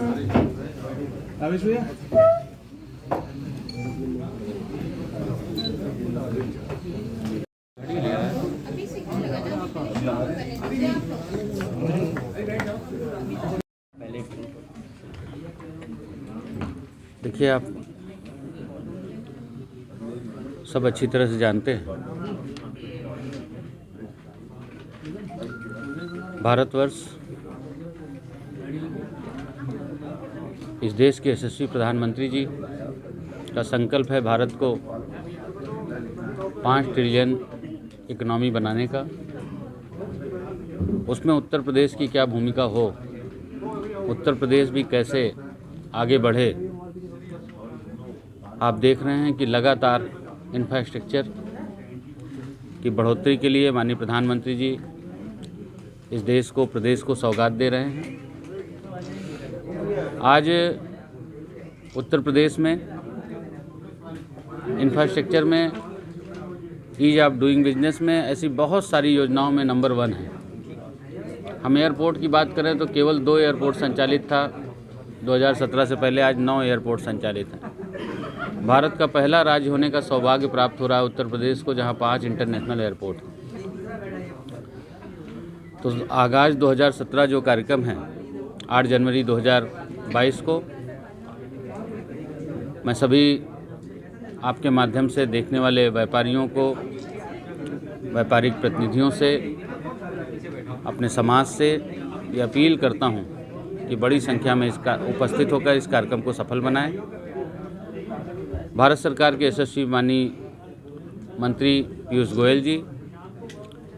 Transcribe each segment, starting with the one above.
आवेश भैया देखिए, आप सब अच्छी तरह से जानते हैं भारतवर्ष इस देश के यशस्वी प्रधानमंत्री जी का संकल्प है भारत को 5 ट्रिलियन इकोनॉमी बनाने का। उसमें उत्तर प्रदेश की क्या भूमिका हो, उत्तर प्रदेश भी कैसे आगे बढ़े। आप देख रहे हैं कि लगातार इंफ्रास्ट्रक्चर की बढ़ोतरी के लिए माननीय प्रधानमंत्री जी इस देश को, प्रदेश को सौगात दे रहे हैं। आज उत्तर प्रदेश में इंफ्रास्ट्रक्चर में, ईज ऑफ डूइंग बिजनेस में ऐसी बहुत सारी योजनाओं में नंबर 1 है। हम एयरपोर्ट की बात करें तो केवल 2 एयरपोर्ट संचालित था 2017 से पहले, आज 9 एयरपोर्ट संचालित हैं। भारत का पहला राज्य होने का सौभाग्य प्राप्त हो रहा है उत्तर प्रदेश को, जहां 5 इंटरनेशनल एयरपोर्ट हैं। तो आगाज 2017 जो कार्यक्रम है 8 जनवरी 2022 को, मैं सभी आपके माध्यम से देखने वाले व्यापारियों को, व्यापारिक प्रतिनिधियों से, अपने समाज से ये अपील करता हूं कि बड़ी संख्या में इसका उपस्थित होकर इस कार्यक्रम को सफल बनाएं। भारत सरकार के यशस्वी माननीय मंत्री पीयूष गोयल जी,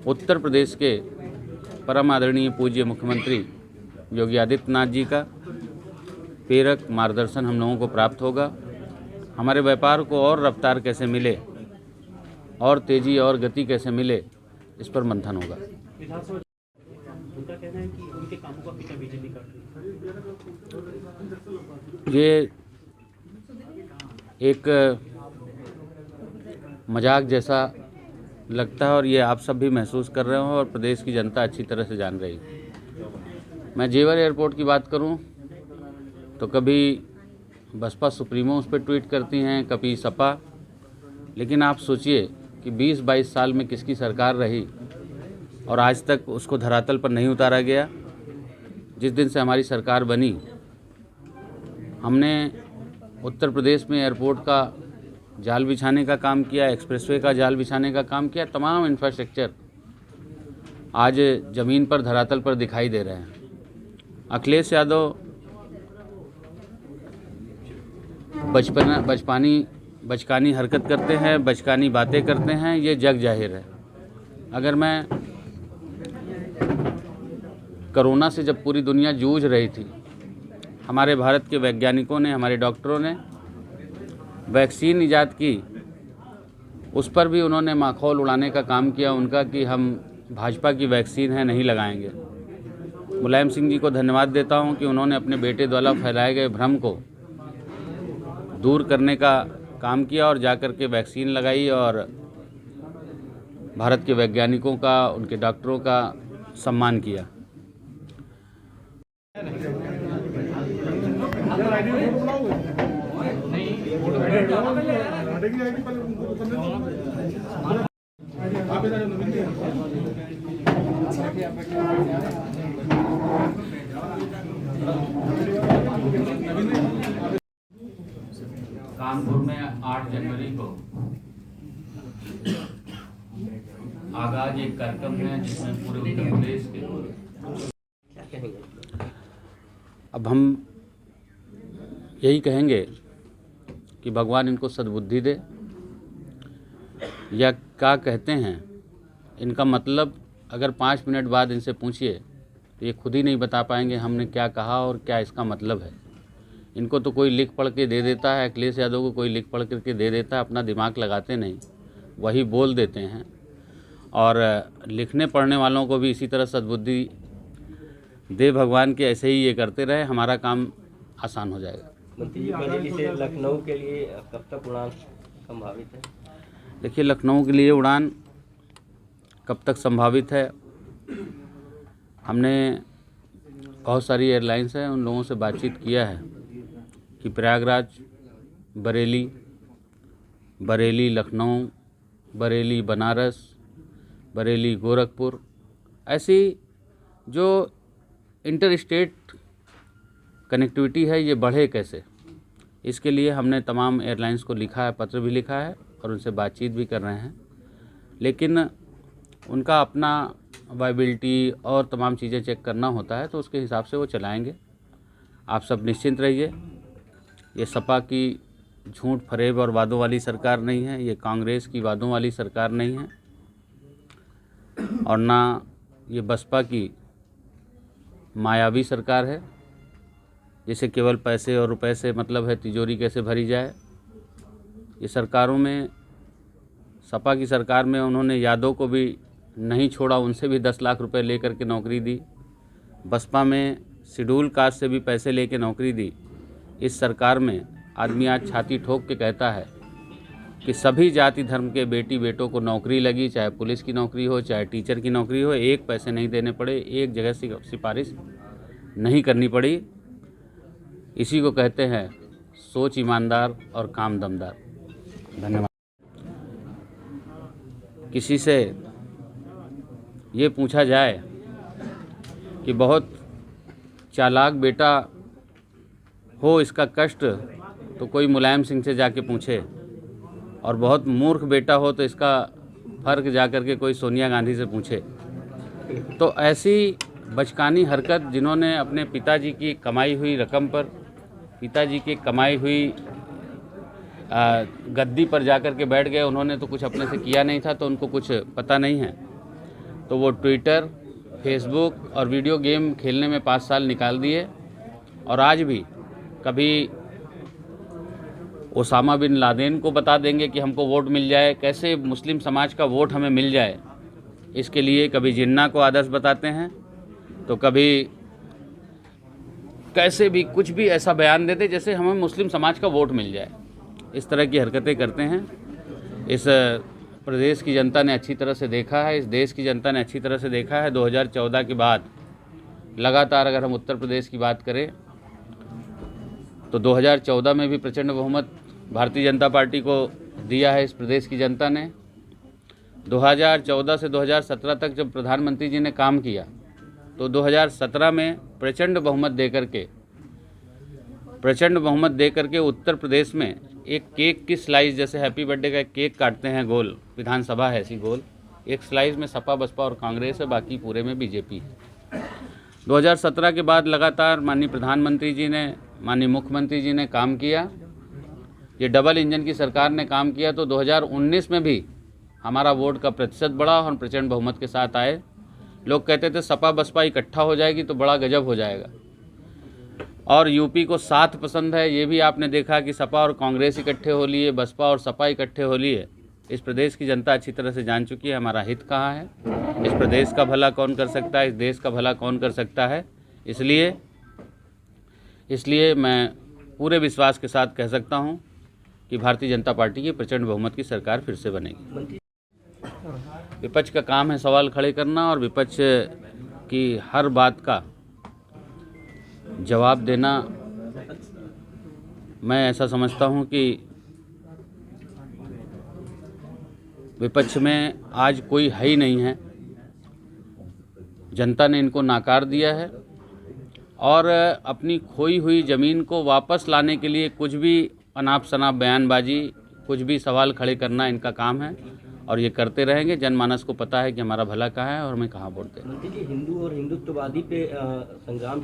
उत्तर प्रदेश के परम आदरणीय पूज्य मुख्यमंत्री योगी आदित्यनाथ जी का प्रेरक मार्गदर्शन हम लोगों को प्राप्त होगा। हमारे व्यापार को और रफ्तार कैसे मिले, और तेज़ी और गति कैसे मिले, इस पर मंथन होगा। उनका कहना है कि उनके कामों का पीछा बीजेपी कर रही है। ये एक मजाक जैसा लगता है और ये आप सब भी महसूस कर रहे हो और प्रदेश की जनता अच्छी तरह से जान रही है। मैं जेवर एयरपोर्ट की बात करूं तो कभी बसपा सुप्रीमो उस पर ट्वीट करती हैं, कभी सपा, लेकिन आप सोचिए कि 20-22 साल में किसकी सरकार रही और आज तक उसको धरातल पर नहीं उतारा गया। जिस दिन से हमारी सरकार बनी, हमने उत्तर प्रदेश में एयरपोर्ट का जाल बिछाने का काम किया, एक्सप्रेसवे का जाल बिछाने का काम किया। तमाम इंफ्रास्ट्रक्चर आज ज़मीन पर, धरातल पर दिखाई दे रहे हैं। अखिलेश यादव बचकानी हरकत करते हैं, बचकानी बातें करते हैं, ये जग जाहिर है। अगर मैं कोरोना से जब पूरी दुनिया जूझ रही थी, हमारे भारत के वैज्ञानिकों ने, हमारे डॉक्टरों ने वैक्सीन ईजाद की, उस पर भी उन्होंने माखौल उड़ाने का काम किया उनका कि हम भाजपा की वैक्सीन है, नहीं लगाएंगे। मुलायम सिंह जी को धन्यवाद देता हूं कि उन्होंने अपने बेटे द्वारा फैलाए गए भ्रम को दूर करने का काम किया और जाकर के वैक्सीन लगाई और भारत के वैज्ञानिकों का, उनके डॉक्टरों का सम्मान किया। कानपुर में 8 जनवरी को आगाज एक कार्यक्रम है जिसमें पूरे उत्तर प्रदेश के, अब हम यही कहेंगे कि भगवान इनको सद्बुद्धि दे, या क्या कहते हैं इनका मतलब अगर 5 मिनट बाद इनसे पूछिए तो ये खुद ही नहीं बता पाएंगे हमने क्या कहा और क्या इसका मतलब है। इनको तो कोई लिख पढ़ के दे देता है, अखिलेश यादव को कोई लिख पढ़ करके दे देता है, अपना दिमाग लगाते नहीं, वही बोल देते हैं। और लिखने पढ़ने वालों को भी इसी तरह सद्बुद्धि दे भगवान के, ऐसे ही ये करते रहे, हमारा काम आसान हो जाएगा। मंत्री जी, बरेली से लखनऊ के लिए कब तक उड़ान संभावित है? देखिए, लखनऊ के लिए उड़ान कब तक संभावित है, हमने बहुत सारी एयरलाइंस हैं, उन लोगों से बातचीत किया है कि प्रयागराज, बरेली लखनऊ, बरेली बनारस, बरेली गोरखपुर, ऐसी जो इंटर स्टेट कनेक्टिविटी है ये बढ़े कैसे, इसके लिए हमने तमाम एयरलाइंस को लिखा है, पत्र भी लिखा है और उनसे बातचीत भी कर रहे हैं। लेकिन उनका अपना वायबिलिटी और तमाम चीज़ें चेक करना होता है, तो उसके हिसाब से वो चलाएंगे। आप सब निश्चिंत रहिए, ये सपा की झूठ फरेब और वादों वाली सरकार नहीं है, ये कांग्रेस की वादों वाली सरकार नहीं है, और ना ये बसपा की मायावी सरकार है जिसे केवल पैसे और रुपए से मतलब है, तिजोरी कैसे भरी जाए। ये सरकारों में, सपा की सरकार में उन्होंने यादव को भी नहीं छोड़ा, उनसे भी 10 लाख रुपए लेकर के नौकरी दी। बसपा में शेड्यूल कास्ट से भी पैसे लेके नौकरी दी। इस सरकार में आदमी आज छाती ठोक के कहता है कि सभी जाति धर्म के बेटी बेटों को नौकरी लगी, चाहे पुलिस की नौकरी हो, चाहे टीचर की नौकरी हो, एक पैसे नहीं देने पड़े, एक जगह सिफारिश नहीं करनी पड़ी। इसी को कहते हैं सोच ईमानदार और काम दमदार। धन्यवाद। किसी से ये पूछा जाए कि बहुत चालाक बेटा हो इसका कष्ट, तो कोई मुलायम सिंह से जाके पूछे, और बहुत मूर्ख बेटा हो तो इसका फ़र्क जा कर के कोई सोनिया गांधी से पूछे। तो ऐसी बचकानी हरकत जिन्होंने अपने पिताजी की कमाई हुई रकम पर, पिताजी की कमाई हुई गद्दी पर जाकर के बैठ गए, उन्होंने तो कुछ अपने से किया नहीं था, तो उनको कुछ पता नहीं है, तो वो ट्विटर, फेसबुक और वीडियो गेम खेलने में 5 साल निकाल दिए। और आज भी कभी ओसामा बिन लादेन को बता देंगे कि हमको वोट मिल जाए, कैसे मुस्लिम समाज का वोट हमें मिल जाए, इसके लिए कभी जिन्ना को आदर्श बताते हैं, तो कभी कैसे भी कुछ भी ऐसा बयान देते जैसे हमें मुस्लिम समाज का वोट मिल जाए। इस तरह की हरकतें करते हैं। इस प्रदेश की जनता ने अच्छी तरह से देखा है, इस देश की जनता ने अच्छी तरह से देखा है। 2014 के बाद लगातार अगर हम उत्तर प्रदेश की बात करें तो 2014 में भी प्रचंड बहुमत भारतीय जनता पार्टी को दिया है इस प्रदेश की जनता ने। 2014 से 2017 तक जब प्रधानमंत्री जी ने काम किया तो 2017 में प्रचंड बहुमत देकर के उत्तर प्रदेश में एक केक की स्लाइस, जैसे हैप्पी बर्थडे का एक केक काटते हैं गोल, विधानसभा है ऐसी गोल, एक स्लाइस में सपा बसपा और कांग्रेस है, बाकी पूरे में बीजेपी है। 2017 के बाद लगातार माननीय प्रधानमंत्री जी ने, माननीय मुख्यमंत्री जी ने काम किया, ये डबल इंजन की सरकार ने काम किया, तो 2019 में भी हमारा वोट का प्रतिशत बढ़ा और प्रचंड बहुमत के साथ आए। लोग कहते थे सपा बसपा इकट्ठा हो जाएगी तो बड़ा गजब हो जाएगा, और यूपी को साथ पसंद है, ये भी आपने देखा कि सपा और कांग्रेस इकट्ठे हो लिए, बसपा और सपा इकट्ठे हो लिए। इस प्रदेश की जनता अच्छी तरह से जान चुकी है हमारा हित कहाँ है, इस प्रदेश का भला कौन कर सकता है, इस देश का भला कौन कर सकता है। इसलिए मैं पूरे विश्वास के साथ कह सकता हूँ कि भारतीय जनता पार्टी की प्रचंड बहुमत की सरकार फिर से बनेगी। विपक्ष का काम है सवाल खड़े करना और विपक्ष की हर बात का जवाब देना। मैं ऐसा समझता हूं कि विपक्ष में आज कोई है ही नहीं है, जनता ने इनको नाकार दिया है, और अपनी खोई हुई ज़मीन को वापस लाने के लिए कुछ भी अनाप शनाप बयानबाजी, कुछ भी सवाल खड़े करना इनका काम है, और ये करते रहेंगे। जनमानस को पता है कि हमारा भला कहाँ है और हमें कहाँ वोट देना। हिंदू और हिंदुत्ववादी पे संग्राम